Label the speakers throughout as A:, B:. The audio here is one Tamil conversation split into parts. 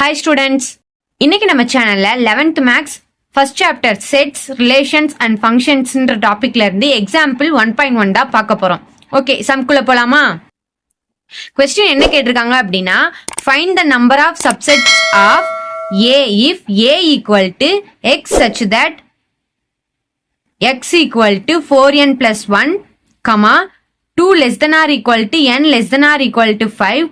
A: Hi students, இன்னைக்கு நம்ம சேனல்ல 11th maths first chapter sets relations and ஃபங்க்ஷன்ஸ்ன்ற டாபிக்ல இருந்து எக்ஸாம்பிள் 1.1 தான் பார்க்க போறோம். ஓகே, சம்குள்ள போலாமா? கொஸ்டின் என்ன கேட்டிருக்காங்க அப்படின்னா, find the number of subsets of a if a equal to x such that x equal to 4n plus 1, 2 less than or equal to n less than or equal to 5,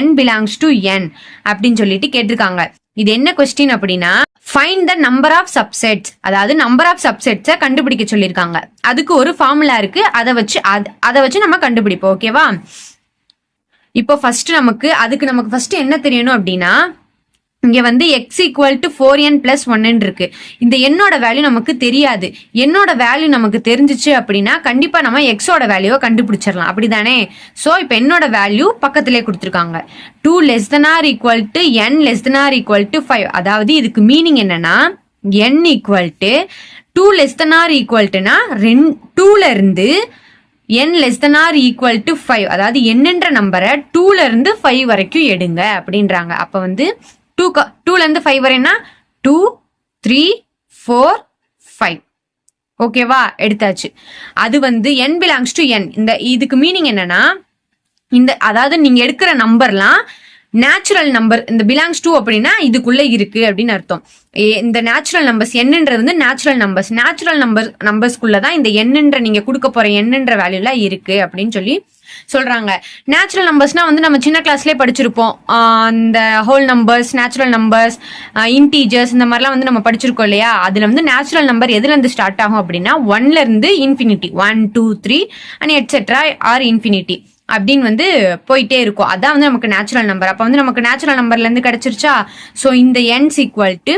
A: n belongs to n அப்படின்னு சொல்லிட்டு கேட்டிருக்காங்க. இது என்ன கொஸ்டின் அப்படின்னா, find the number of subsets, அதாவது நம்பர் ஆஃப் சப்செட்ஸை கண்டுபிடிக்க சொல்லியிருக்காங்க. அதுக்கு ஒரு ஃபார்முலா இருக்கு, அதை வச்சு நம்ம கண்டுபிடிப்போம். ஓகேவா? இப்போ அதுக்கு நமக்கு ஃபர்ஸ்ட் என்ன தெரியணும் அப்படின்னா, இங்க வந்து x equal to 4n plus 1 இருக்கு. இந்த என்னோட வேல்யூ நமக்கு தெரியாது. என்னோட வேல்யூ நமக்கு தெரிஞ்சிச்சு அப்படின்னா கண்டிப்பா நம்ம எக்ஸோட வேல்யூவை கண்டுபிடிச்சிடலாம், அப்படிதானே? சோ இப்போ என்னோட வேல்யூ பக்கத்திலே கொடுத்துருக்காங்க, 2 less than or equal to n less than or equal to 5. அதாவது இதுக்கு மீனிங் என்னன்னா, n equal to 2 less than or equal to 2ல இருந்து n less than or equal to 5, அதாவது என்னன்ற நம்பரை 2ல இருந்து 5 வரைக்கும் எடுங்க அப்படின்றாங்க. அப்ப வந்து 2ல இருந்து 5 வரைன்னா 2 3 4 5. ஓகேவா? எடுத்தாச்சு. அது வந்து n belongs to n. இதுக்கு மீனிங் என்னன்னா, அதாவது நீங்க எடுக்கிற நம்பர்லாம் நேச்சுரல் நம்பர், இந்த பிலாங்ஸ் டு அப்படின்னா இதுக்குள்ள இருக்கு அப்படின்னு அர்த்தம். இந்த நேச்சுரல் நம்பர்ஸ் என்னன்றது வந்து நேச்சுரல் நம்பர்ஸ்குள்ளதான் இந்த என்னன்ற நீங்க கொடுக்க போற என்னன்ற வேல்யூல இருக்கு அப்படின்னு சொல்லி சொல்றாங்க. நேச்சுரல் நம்பர்ஸ்னா வந்து நம்ம சின்ன கிளாஸ்லயே படிச்சிருப்போம். இந்த whole numbers, natural numbers, integers, இந்த மாதிரிலாம் வந்து நம்ம படிச்சிருக்கோம் இல்லையா? அதுல வந்து நேச்சுரல் நம்பர் எதுல இருந்து ஸ்டார்ட் ஆகும் அப்படின்னா 1ல இருந்து infinity, 1 2 3 and etcetera or infinity அப்படின்னு வந்து போயிட்டே இருக்கும். அதான் வந்து நமக்கு நேச்சுரல் நம்பர். அப்ப வந்து நமக்கு நேச்சுரல் நம்பர்ல இருந்து கிடைச்சிருச்சா? சோ இந்த n ஈக்குவல் டு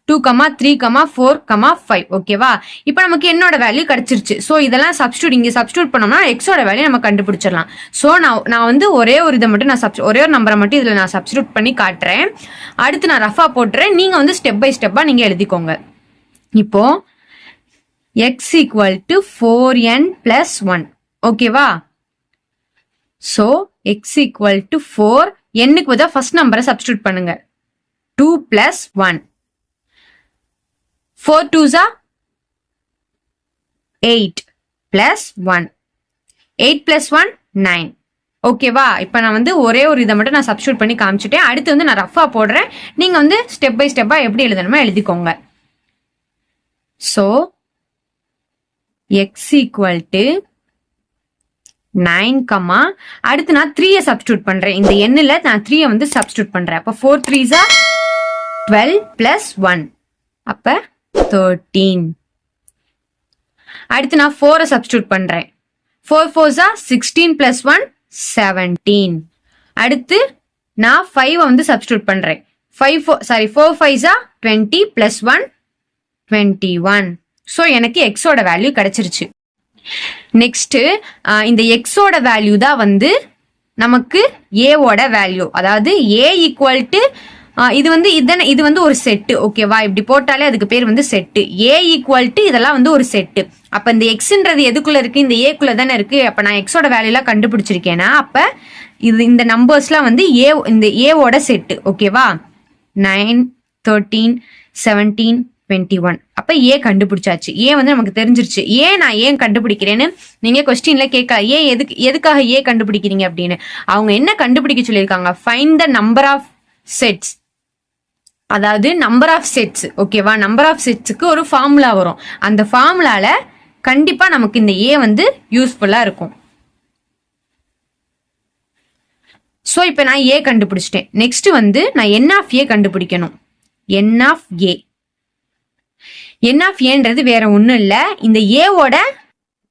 A: 2, 3, 4, 5. ஓகேவா? இப்போ நமக்கு என்னோட வேல்யூ கிடைச்சிருச்சு. சோ இதெல்லாம் சப்ஸ்டியூட் பண்ணோம்னா எக்ஸோட வேல்யூ நம்ம கண்டுபிடிச்சிடலாம். சோ நான் வந்து ஒரே ஒரு நம்பரை மட்டும் இதுல நான் சப்ஸ்டியூட் பண்ணி காட்டுறேன். அடுத்து நான் ரஃபா போட்டுறேன். நீங்க வந்து ஸ்டெப் பை ஸ்டெப்பா நீங்க எழுதிக்கோங்க. இப்போ x equal to 4n plus 1. ஓகேவா? சோ x ஈக்குவல் டு 4, n-க்கு பதிலா ஃபர்ஸ்ட் நம்பரை சப்ஸ்டியூட் பண்ணுங்க, 2 plus 1, 4 2s are 8 plus 1, 8 plus 1 9. ஓகேவா? இப்ப நான் வந்து ஒரே ஒரு இதை மட்டும் நான் சப்ஸ்டியூட் பண்ணி காமிச்சிட்டேன். அடுத்து வந்து நான் ரஃபா போடுறேன். நீங்க வந்து ஸ்டெப் பை ஸ்டெப்பா எப்படி எழுதணுமோ எழுதிக்கோங்க. சோ x ஈக்குவல் டு 9, அடுத்து நான் 3 சப்ஸ்டியூட் பண்றேன். இந்த எண்ணில் நான் 3 வந்து சப்ஸ்டியூட் பண்றேன். அப்ப 4 3s are 12 plus 1, அப்ப 13. அடுத்து நான் 4 சப்ஸ்டியூட் பண்றேன். 4 4s are 16 plus 1 17. அடுத்து நான் 5 வந்து சப்ஸ்டியூட் பண்றேன். 4 5s are 20 plus 1 21. சோ எனக்கு எக்ஸோட வேல்யூ கிடைச்சிருச்சு. நெக்ஸ்ட் இந்த எக்ஸோட வேல்யூ தான் வந்து நமக்கு ஏவோட வேல்யூ. அதாவது ஏ ஈக்குவல் டு இது வந்து ஒரு செட்டு. ஓகேவா? இப்படி போட்டாலே அதுக்கு பேர் வந்து செட்டு. ஏ ஈக்குவல் டு இதெல்லாம் வந்து ஒரு செட்டு. அப்ப இந்த எக்ஸ்ன்றது எதுக்குள்ள இருக்கு? இந்த ஏக்குள்ள தானே இருக்கு. அப்ப நான் எக்ஸோட வேல்யூ எல்லாம் கண்டுபிடிச்சிருக்கேன்னா அப்ப இந்த நம்பர்ஸ்லாம் வந்து இந்த ஏவோட செட்டு. ஓகேவா? 9 13 17 21. அப்ப ஏ கண்டுபிடிச்சாச்சு. ஏ வந்து நமக்கு தெரிஞ்சிருச்சு. நான் ஏன் கண்டுபிடிக்கிறேன்னு நீங்க கொஸ்டின்ல கேட்கலாம். எதுக்காக ஏ கண்டுபிடிக்கிறீங்க அப்படின்னு. அவங்க என்ன கண்டுபிடிக்க சொல்லியிருக்காங்க? Find the number of sets, அதாவது நம்பர் ஆஃப் செட்ஸ். ஓகேவா? நம்பர் ஆஃப் செட்ஸுக்கு ஒரு ஃபார்முலா வரும். அந்த ஃபார்முலால கண்டிப்பா நமக்கு இந்த ஏ வந்து யூஸ்ஃபுல்லா இருக்கும். சோ இப்ப நான் ஏ கண்டுபிடிச்சிட்டேன். நெக்ஸ்ட் வந்து நான் என் ஆஃப் ஏ கண்டுபிடிக்கணும். என் ஆஃப் ஏன்றது வேற ஒண்ணும் இல்ல, இந்த ஏவோட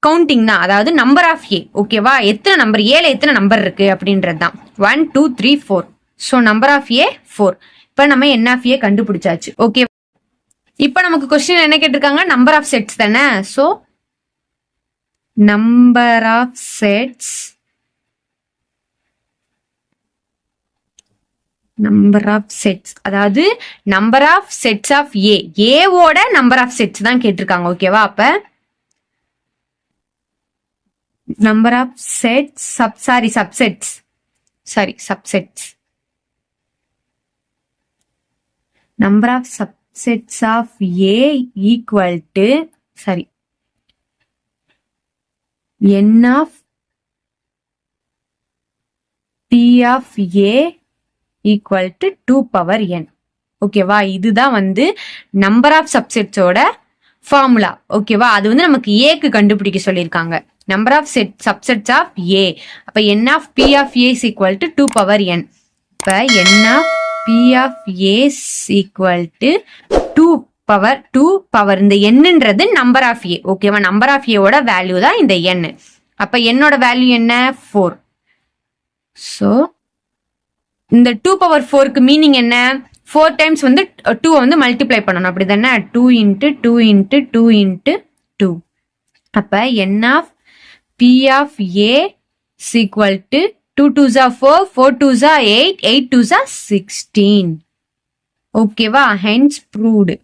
A: கவுண்டிங் தான். அதாவது நம்பர் ஆஃப் ஏ. ஓகேவா? எத்தனை நம்பர், ஏல எத்தனை நம்பர் இருக்கு அப்படின்றது தான். 1 2 3 4. சோ நம்பர் ஆஃப் ஏ 4. இப்ப நம்ம என் ஆஃப் ஏ கண்டுபிடிச்சாச்சு. ஓகே, இப்ப நமக்கு கொஸ்டின் என்ன கேட்டிருக்காங்க? நம்பர் ஆஃப் செட்ஸ் தானே. சோ நம்பர் ஆஃப் செட்ஸ், அதாவது நம்பர் ஆஃப் செட்ஸ் ஆஃப் ஏவோட நம்பர் ஆஃப் செட்ஸ் தான் கேட்டிருக்காங்க. ஓகேவா? அப்ப number of sets subsets number of subsets of A equal to n of p of A equal to 2 power n. ஓகேவா, இதுதான் வந்து நம்பர் ஆஃப் சப்செட்ஸோட ஃபார்முலா. ஓகேவா, அது வந்து நமக்கு ஏக்கு கண்டுபிடிக்க சொல்லியிருக்காங்க. Number of subsets of A. அப்ப n of p of A is equal to 2 power n. இப்ப n of p of A is equal to 2 power இந்த என்னன்றது நம்பர் ஆஃப் ஏ. ஓகேவா, நம்பர் ஆஃப் ஏவோட வேல்யூ தான் இந்த n. அப்ப என்னோட வேல்யூ என்ன? 4. ஸோ இந்த 2 பவர் 4க்கு மீனிங் என்ன? 4 டைம்ஸ் வந்து 2 வந்து மல்டிப்ளை பண்ணணும். அப்படி தானே? 2 இன்ட்டு 2 இன்ட்டு 2 இன்ட்டு 2. அப்ப n of p of A is equal to 2 2s are 4, 4 2s are 8, 8 2s are 16. ஓகேவா, ஹென்ஸ் ப்ரூவ்டு.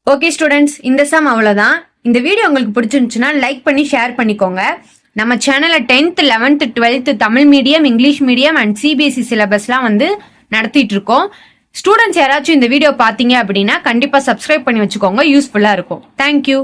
A: ஓகே ஸ்டூடெண்ட்ஸ், இந்த சம் அவ்வளோதான். இந்த வீடியோ உங்களுக்கு பிடிச்சிருந்துச்சுன்னா லைக் பண்ணி ஷேர் பண்ணிக்கோங்க. நம்ம சேனல்ல 10th 11th 12th Tamil medium, English medium and CBSE சிலபஸ்லாம் வந்து நடத்திட்டு இருக்கோம். ஸ்டூடெண்ட்ஸ் யாராச்சும் இந்த வீடியோ பார்த்தீங்க அப்படின்னா கண்டிப்பா சப்ஸ்கிரைப் பண்ணி வச்சுக்கோங்க, யூஸ்ஃபுல்லா இருக்கும். தேங்க்யூ.